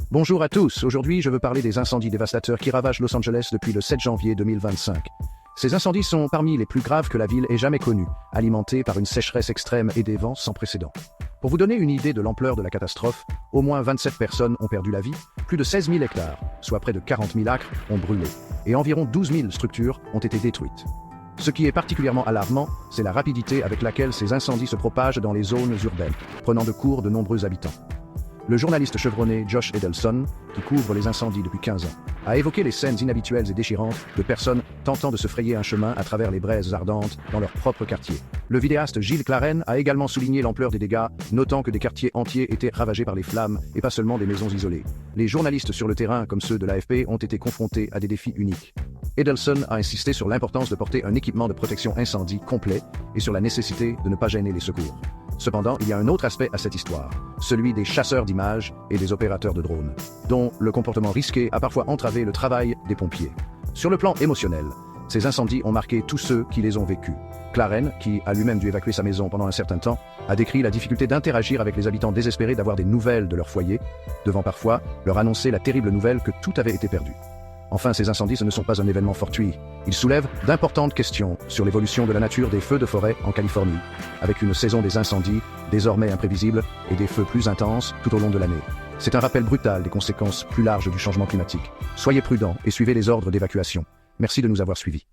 Bonjour à tous, aujourd'hui je veux parler des incendies dévastateurs qui ravagent Los Angeles depuis le 7 janvier 2025. Ces incendies sont parmi les plus graves que la ville ait jamais connus, alimentés par une sécheresse extrême et des vents sans précédent. Pour vous donner une idée de l'ampleur de la catastrophe, au moins 27 personnes ont perdu la vie, plus de 16 000 hectares, soit près de 40 000 acres, ont brûlé, et environ 12 000 structures ont été détruites. Ce qui est particulièrement alarmant, c'est la rapidité avec laquelle ces incendies se propagent dans les zones urbaines, prenant de court de nombreux habitants. Le journaliste chevronné Josh Edelson, qui couvre les incendies depuis 15 ans, a évoqué les scènes inhabituelles et déchirantes de personnes tentant de se frayer un chemin à travers les braises ardentes dans leur propre quartier. Le vidéaste Gilles Claren a également souligné l'ampleur des dégâts, notant que des quartiers entiers étaient ravagés par les flammes et pas seulement des maisons isolées. Les journalistes sur le terrain, comme ceux de l'AFP, ont été confrontés à des défis uniques. Edelson a insisté sur l'importance de porter un équipement de protection incendie complet et sur la nécessité de ne pas gêner les secours. Cependant, il y a un autre aspect à cette histoire, celui des chasseurs d'images et des opérateurs de drones, dont le comportement risqué a parfois entravé le travail des pompiers. Sur le plan émotionnel, ces incendies ont marqué tous ceux qui les ont vécus. Claren, qui a lui-même dû évacuer sa maison pendant un certain temps, a décrit la difficulté d'interagir avec les habitants désespérés d'avoir des nouvelles de leur foyer, devant parfois leur annoncer la terrible nouvelle que tout avait été perdu. Enfin, ces incendies, ce ne sont pas un événement fortuit. Ils soulèvent d'importantes questions sur l'évolution de la nature des feux de forêt en Californie, avec une saison des incendies désormais imprévisible et des feux plus intenses tout au long de l'année. C'est un rappel brutal des conséquences plus larges du changement climatique. Soyez prudents et suivez les ordres d'évacuation. Merci de nous avoir suivis.